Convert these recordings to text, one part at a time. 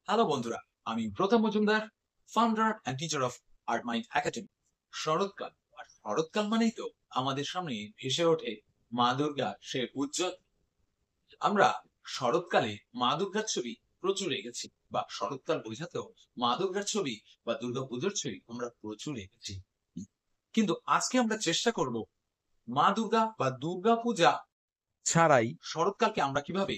Hello বন্ধুরা, আমি প্রথম Majumdar, founder and teacher of art mind academy. শরৎকাল, আর শরৎকাল মানেই তো আমাদের সামনে ভেসে ওঠে মা দুর্গা সে উজ্জ্বল। আমরা শরৎকালে মা দুর্গার ছবি প্রচুর এঁকেছি, বা শরৎকাল বোঝাতেও মা দুর্গার ছবি বা দুর্গা পুজোর ছবি আমরা প্রচুর এঁকেছি। কিন্তু আজকে আমরা চেষ্টা করব মা দুর্গা বা দুর্গা পূজা ছাড়াই শরৎকালকে আমরা কিভাবে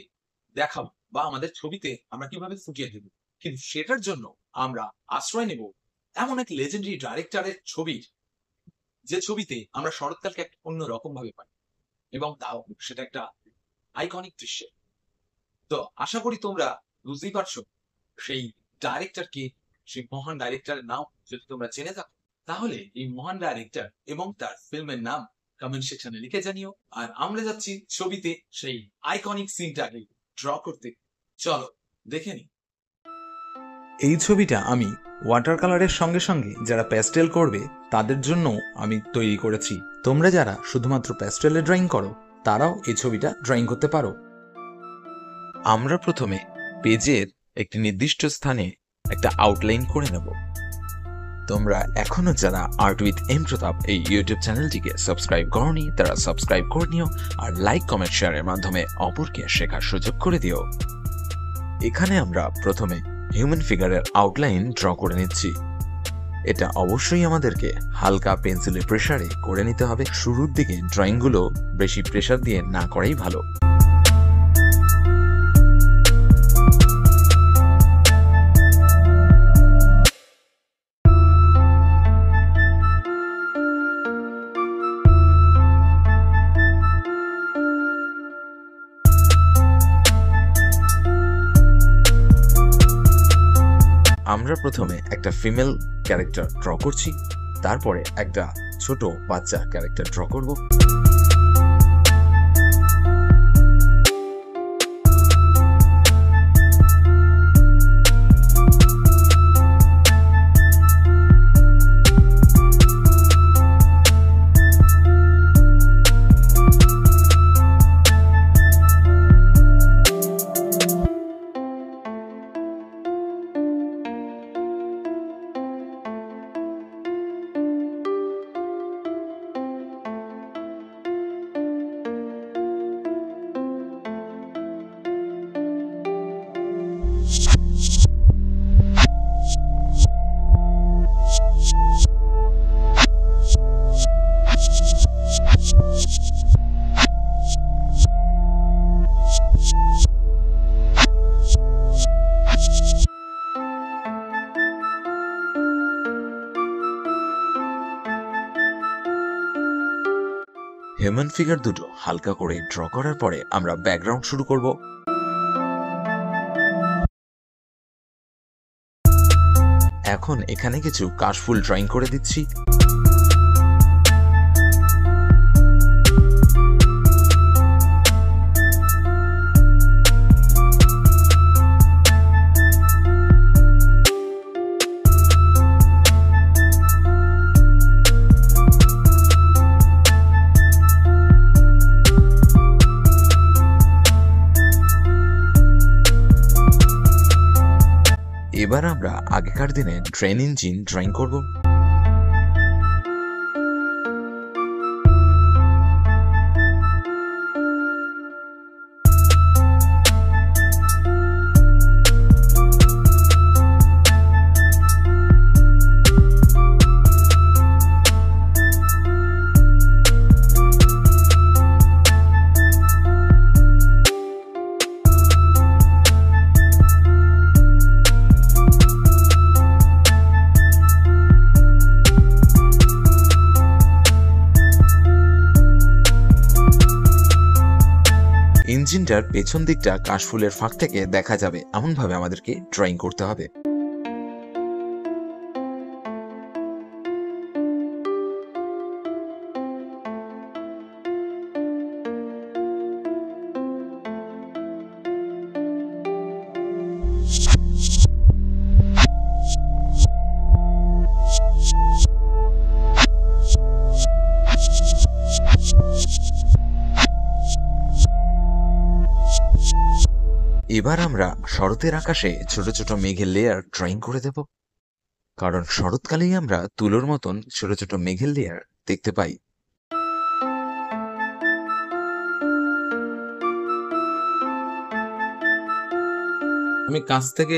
দেখাবো বা আমাদের ছবিতে আমরা কিভাবে ফুটিয়ে দেব। কিন্তু সেটার জন্য আমরা আশ্রয় নেব এমন এক লেজেন্ডারি ডাইরেক্টরের ছবির, যে ছবিতে আমরা শরৎকালকে একটা অন্য রকম ভাবে পাই, এবং তাও সেটা একটা আইকনিক দৃশ্য। তো আশা করি তোমরা বুঝতেই পারছো সেই ডাইরেক্টরকে, সেই মহান ডাইরেক্টরের নাম যদি তোমরা জেনে থাকো, তাহলে এই মহান ডাইরেক্টর এবং তার ফিল্মের নাম কমেন্ট সেকশনে লিখে জানিও। আর আমরা যাচ্ছি ছবিতে সেই আইকনিক সিনটাকে ড্র করতে। চলো দেখে নি। এই ছবিটা আমি ওয়াটার কালারের সঙ্গে সঙ্গে যারা প্যাস্টেল করবে তাদের জন্য আমি তৈরি করেছি। তোমরা যারা শুধুমাত্র প্যাস্টেলে ড্রয়িং করো তারাও এই ছবিটা ড্রয়িং করতে পারো। আমরা প্রথমে পেজের একটি নির্দিষ্ট স্থানে একটা আউটলাইন করে নেব। তোমরা এখনো যারা আর্ট উইথ এম প্রতাপ এই ইউটিউব চ্যানেলটিকে সাবস্ক্রাইব করনি তারা সাবস্ক্রাইব করে নিও, আর লাইক কমেন্ট শেয়ারের মাধ্যমে অপরকে শেখার সুযোগ করে দিও। এখানে আমরা প্রথমে হিউম্যান ফিগারের আউটলাইন ড্র করে নিচ্ছি। এটা অবশ্যই আমাদেরকে হালকা পেন্সিলের প্রেসারে করে নিতে হবে। শুরুর দিকে ড্রয়িংগুলো বেশি প্রেসার দিয়ে না করাই ভালো। আমরা প্রথমে একটা ফিমেল ক্যারেক্টার ড্র করছি, তারপরে একটা ছোট বাচ্চা ক্যারেক্টার ড্র করব। হিউম্যান ফিগার দুটো হালকা করে ড্র করার পরে আমরা ব্যাকগ্রাউন্ড শুরু করব। এখন এখানে কিছু কাশফুল ড্রয়িং করে দিচ্ছি। এবার আমরা আগেকার দিনে ট্রেন ইঞ্জিন ড্রয়িং করব। ইঞ্জিনটার পেছন দিকটা কাশফুলের ফাঁক থেকে দেখা যাবে এমন ভাবে আমাদেরকে ড্রয়িং করতে হবে। এবার আমরা শরতের আকাশে ছোট ছোট মেঘের লেয়ার ড্রয়িং করে দেব, কারণ শরৎকালেই আমরা তুলোর মতন ছোট ছোট মেঘের লেয়ার দেখতে পাই। আমি কাছ থেকে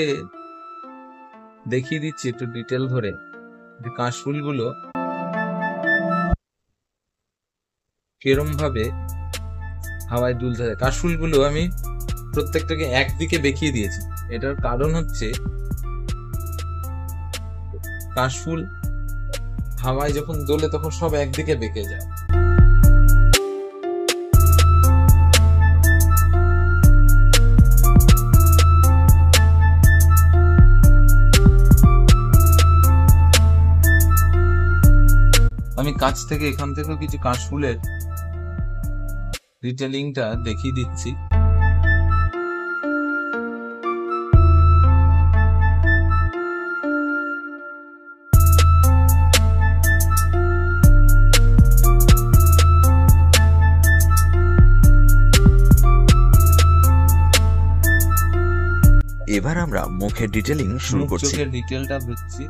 দেখিয়ে দিচ্ছি একটু ডিটেল ধরে যে কাশফুলগুলো কিরম ভাবে হাওয়ায় দুলতে থাকে। কাশফুলগুলো আমি প্রত্যেকটাকে একদিকে বেঁকিয়ে দিয়েছি। এটার কারণ হচ্ছে কাশফুল হাওয়ায় যখন দোলে তখন সব একদিকে বেঁকে যায়। আমি কাছ থেকে এখান থেকেও কিছু কাশফুলের ডিটেলিংটা দেখিয়ে দিচ্ছি। এবার আমরা মুখের ডিটেলিং শুরু করছি। চোখের ডিটেলটা দিচ্ছি।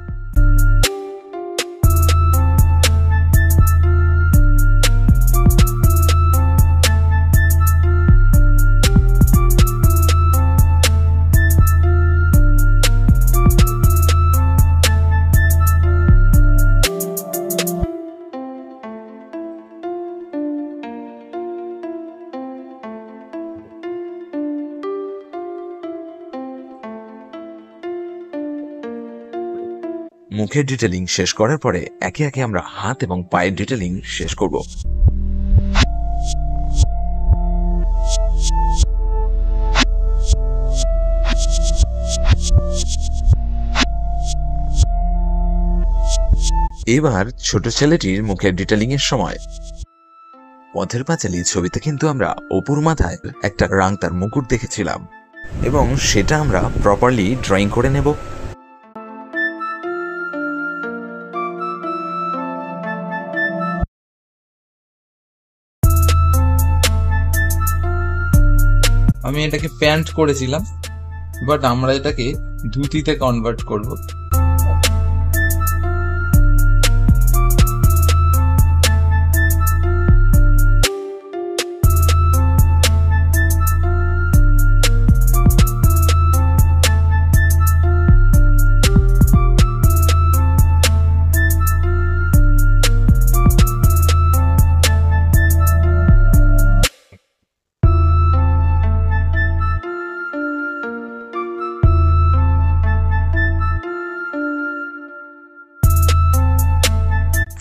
মুখের ডিটেলিং শেষ করার পরে একে একে আমরা হাত এবং পায়ের ডিটেলিং শেষ করব। এবার ছোট ছেলেটির মুখের ডিটেলিং এর সময়। পথের পাঁচালী ছবিতে কিন্তু আমরা অপুর মাথায় একটা রাংতার মুকুট দেখেছিলাম এবং সেটা আমরা প্রপারলি ড্রয়িং করে নেব। আমি এটাকে প্যান্ট করেছিলাম, বাট আমরা এটাকে ধুতিতে কনভার্ট করব।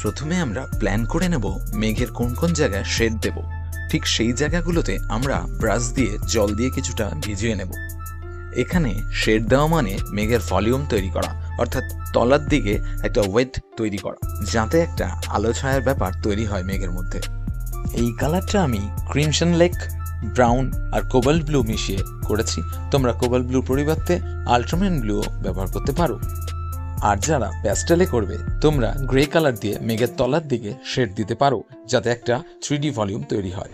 প্রথমে আমরা প্ল্যান করে নেব মেঘের কোন কোন জায়গায় শেড দেব। ঠিক সেই জায়গাগুলোতে আমরা ব্রাশ দিয়ে জল দিয়ে কিছুটা ভিজিয়ে নেব। এখানে শেড দেওয়া মানে মেঘের ভলিউম তৈরি করা, অর্থাৎ তলার দিকে একটা ওয়েট তৈরি করা, যাতে একটা আলো ছায়ার ব্যাপার তৈরি হয় মেঘের মধ্যে। এই কালারটা আমি ক্রিমসন লেক, ব্রাউন আর কোবাল্ট ব্লু মিশিয়ে করেছি। তোমরা কোবাল্ট ব্লু পরিবর্তে আল্ট্রামারিন ব্লু ব্যবহার করতে পারো। আর যারা প্যাস্টেলে করবে তোমরা গ্রে কালার দিয়ে মেঘের তলার দিকে শেড দিতে পারো, যাতে একটা 3D ভলিউম তৈরি হয়।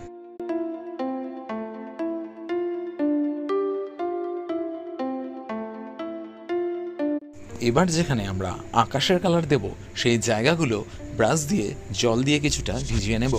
এবার যেখানে আমরা আকাশের কালার দেব সেই জায়গাগুলো ব্রাশ দিয়ে জল দিয়ে কিছুটা ভিজিয়ে নেব।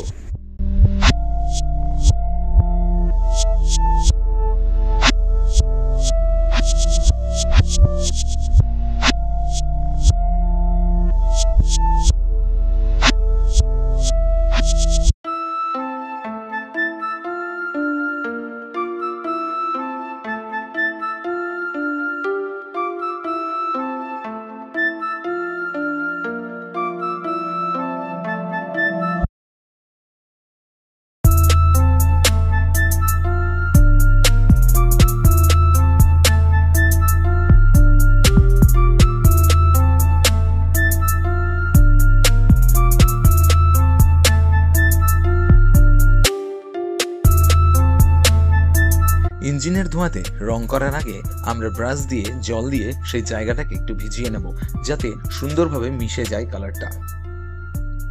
ইঞ্জিনের ধোঁয়াতে রং করার আগে আমরা ব্রাশ দিয়ে জল দিয়ে সেই জায়গাটাকে একটু ভিজিয়ে নেব, যাতে সুন্দরভাবে মিশে যায় কালারটা।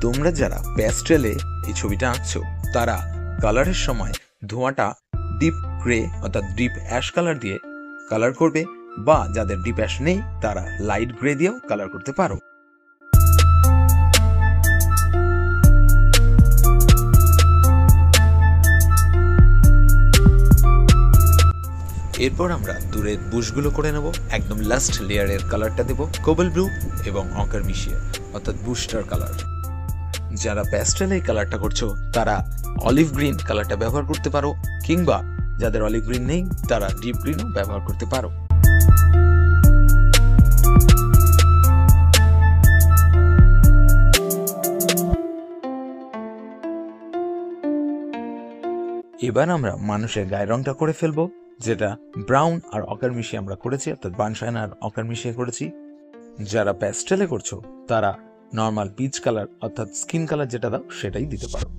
তোমরা যারা প্যাস্টেলে এই ছবিটা আঁকছো তারা কালারের সময় ধোঁয়াটা ডিপ গ্রে অর্থাৎ ডিপ অ্যাশ কালার দিয়ে কালার করবে, বা যাদের ডিপ অ্যাশ নেই তারা লাইট গ্রে দিয়েও কালার করতে পারো। এরপর আমরা দূরের বুশগুলো করে নেব। একদম লাস্ট লেয়ারের কালারটা দেব কোবাল ব্লু এবং অকার মিশিয়ে, অর্থাৎ বুস্টার কালার। যারা প্যাস্টেল এই কালারটা করছো তারা অলিভ গ্রিন কালারটা ব্যবহার করতে পারো, কিংবা যাদের অলিভ গ্রিন নেই তারা ডিপ গ্রিনও ব্যবহার করতে পারো। এবার আমরা মানুষের গায়ের রংটা করে ফেলবো, যেটা ব্রাউন আর অকার মিশিয়ে আমরা করেছি, অর্থাৎ বানশাইন আর অকার মিশিয়ে করেছি। যারা প্যাস্টেলে করছো তারা নর্মাল পিচ কালার অর্থাৎ স্কিন কালার যেটা দাও সেটাই দিতে পারো।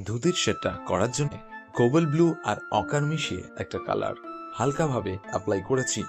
ধুতির শেডটা করার জন্য কোবাল ব্লু আর অকার মিশিয়ে একটা কালার হালকাভাবে অ্যাপ্লাই করেছি।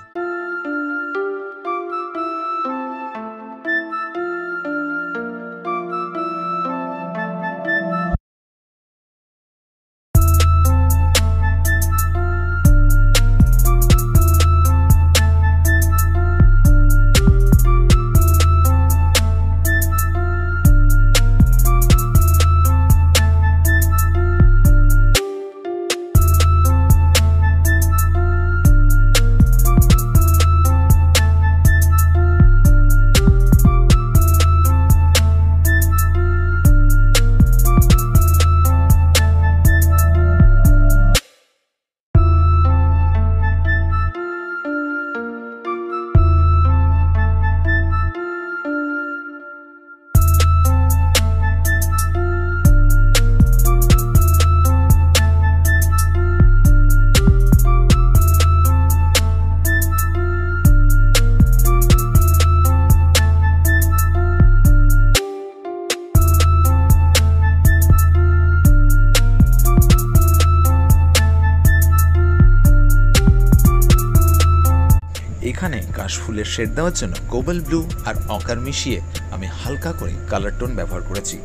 এখানে কাশফুলের শেড দেওয়ার জন্য কোবাল ব্লু আর অকার মিশিয়ে আমি হালকা করে কালার টোন ব্যবহার করেছি।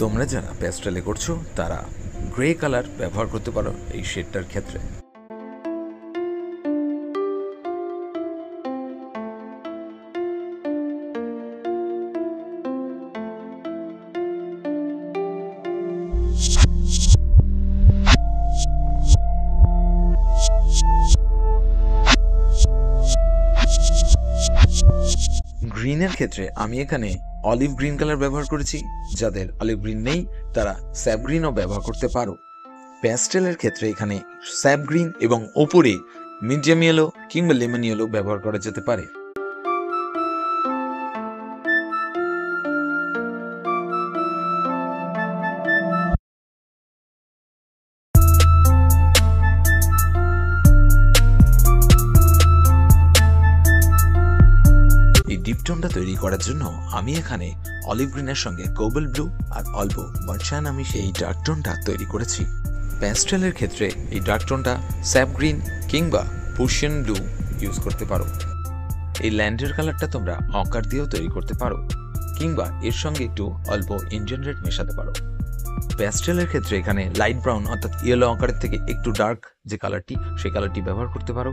তোমরা যারা প্যাস্টেলে করছো তারা গ্রে কালার ব্যবহার করতে পারো এই শেডটার ক্ষেত্রে। গ্রিনের ক্ষেত্রে আমি এখানে অলিভ গ্রিন কালার ব্যবহার করেছি। যাদের অলিভ গ্রিন নেই তারা স্যাপ গ্রিনও ব্যবহার করতে পারো। প্যাস্টেলের ক্ষেত্রে এখানে স্যাপ গ্রিন এবং ওপরে মিডিয়াম ইয়েলো কিংবা লেমন ইয়েলো ব্যবহার করা যেতে পারে। এই ডিপ টোনটা তৈরি করার জন্য আমি এখানে অলিভ গ্রিনের সঙ্গে কোবাল ব্লু আর অল্প বার্চানা মিশিয়ে এই ডার্ক টোনটা তৈরি করেছি। প্যাস্টেলের ক্ষেত্রে এই ডার্ক টোনটা স্যাপ গ্রিন কিংবা পুশিয়ান ব্লু ইউজ করতে পারো। এই ল্যান্ডের কালারটা তোমরা অকার দিয়েও তৈরি করতে পারো কিংবা এর সঙ্গে একটু অল্প ইন্ডিয়ান রেড মেশাতে পারো। প্যাস্টেলের ক্ষেত্রে এখানে লাইট ব্রাউন অর্থাৎ ইয়েলো অকারের থেকে একটু ডার্ক যে কালারটি সেই কালারটি ব্যবহার করতে পারো।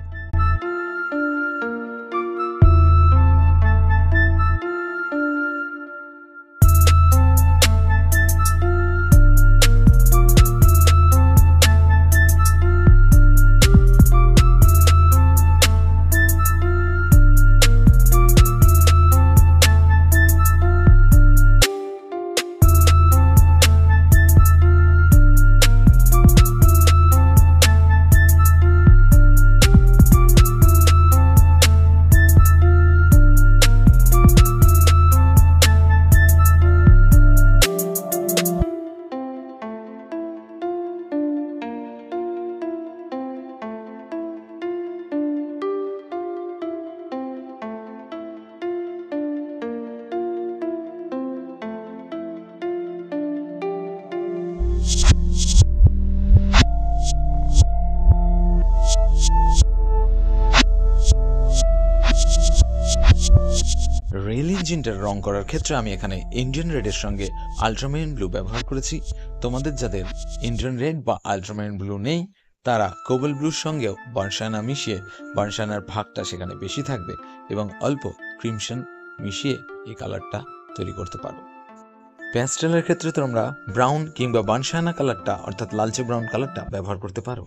রেল ইঞ্জিনটার রং করার ক্ষেত্রে আমি এখানে ইন্ডিয়ান রেডের সঙ্গে আল্ট্রামেরিন ব্লু ব্যবহার করেছি। তোমাদের যাদের ইন্ডিয়ান রেড বা আল্ট্রামেরিন ব্লু নেই তারা কোবাল ব্লুর সঙ্গেও বার্সানা মিশিয়ে, বার্সানার ভাগটা সেখানে বেশি থাকবে এবং অল্প ক্রিমসন মিশিয়ে এই কালারটা তৈরি করতে পারো। প্যাস্টেলের ক্ষেত্রে তোমরা ব্রাউন কিংবা বার্সানা কালারটা অর্থাৎ লালচে ব্রাউন কালারটা ব্যবহার করতে পারো।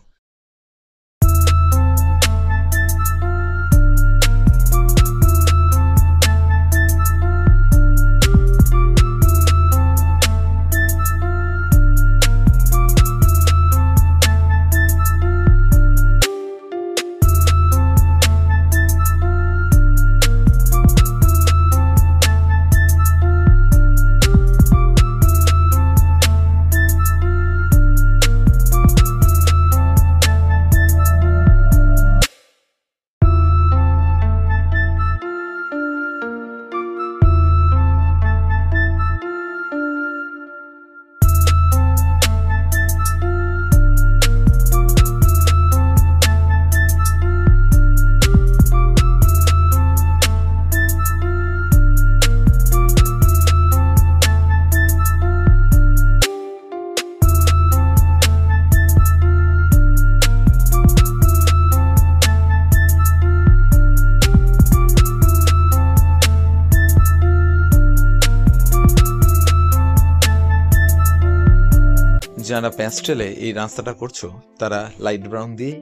যারা প্যাস্টেলে এই রাস্তাটা করছো তারা লাইট ব্রাউন দিয়ে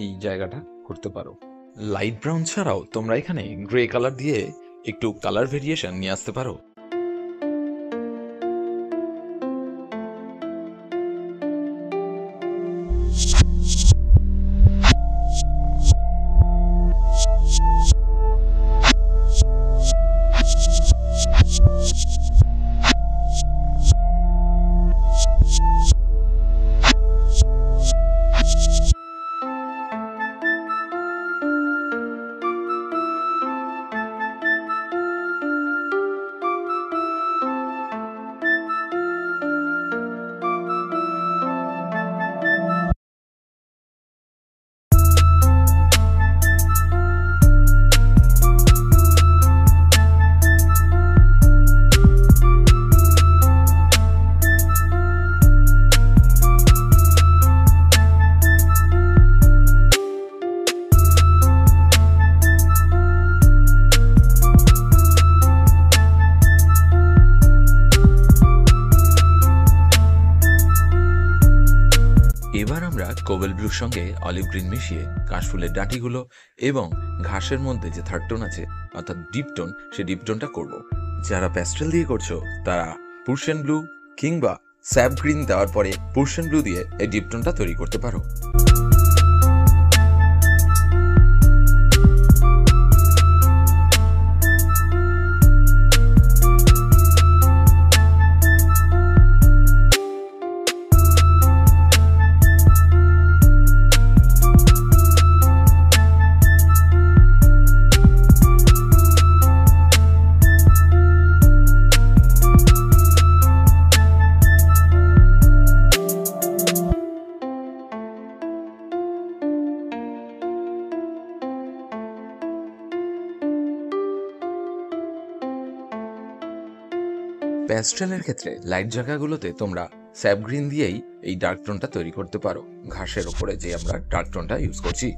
এই জায়গাটা করতে পারো। লাইট ব্রাউন ছাড়াও তোমরা এখানে গ্রে কালার দিয়ে একটু কালার ভেরিয়েশন নিয়ে আসতে পারো। কোবেল ব্লুর সঙ্গে অলিভ গ্রিন মিশিয়ে কাশফুলের ডাঁটিগুলো এবং ঘাসের মধ্যে যে থার্ড টোন আছে অর্থাৎ ডিপ টোন, সেই ডিপ টোনটা করবো। যারা প্যাস্টেল দিয়ে করছো তারা পার্সিয়ান ব্লু কিংবা স্যাপ গ্রিন দেওয়ার পরে পার্সিয়ান ব্লু দিয়ে এই ডিপ টোনটা তৈরি করতে পারো। প্যাস্টেলের ক্ষেত্রে লাইট জায়গাগুলোতে তোমরা স্যাপ গ্রিন দিয়েই এই ডার্ক টোনটা তৈরি করতে পারো, ঘাসের ওপরে যে আমরা ডার্ক টোনটা ইউজ করছি।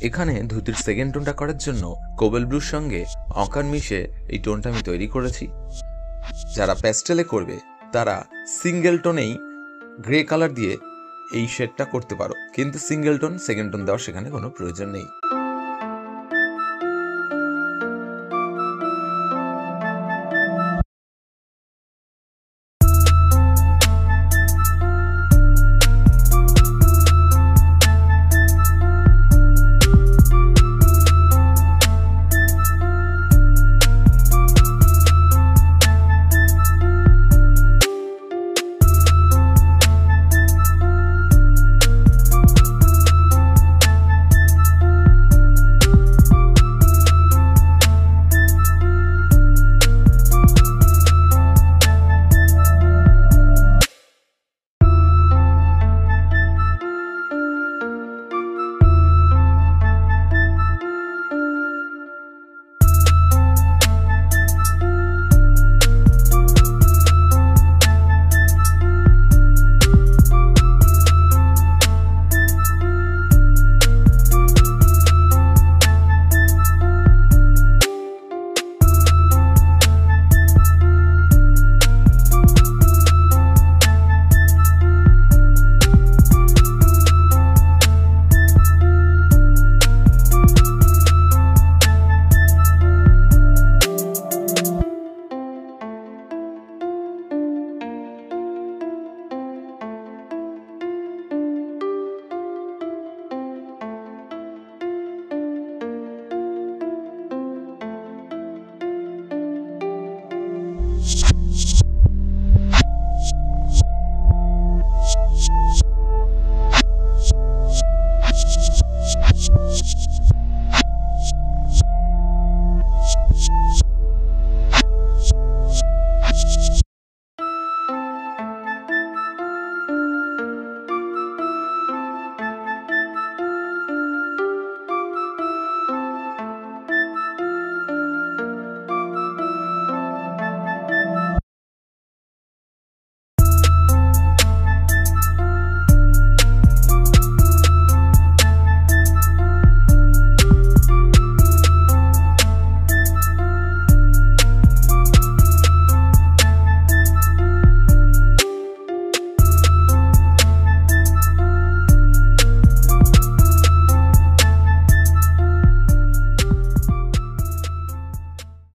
এখানে ধুতির সেকেন্ড টোনটা করার জন্য কোবেল ব্লুর সঙ্গে অকার মিশে এই টোনটা আমি তৈরি করেছি। যারা প্যাস্টেলে করবে তারা সিঙ্গেল টোনেই গ্রে কালার দিয়ে এই শেডটা করতে পারো, কিন্তু সিঙ্গেল টোন সেকেন্ড টোন দেওয়ার সেখানে কোনো প্রয়োজন নেই।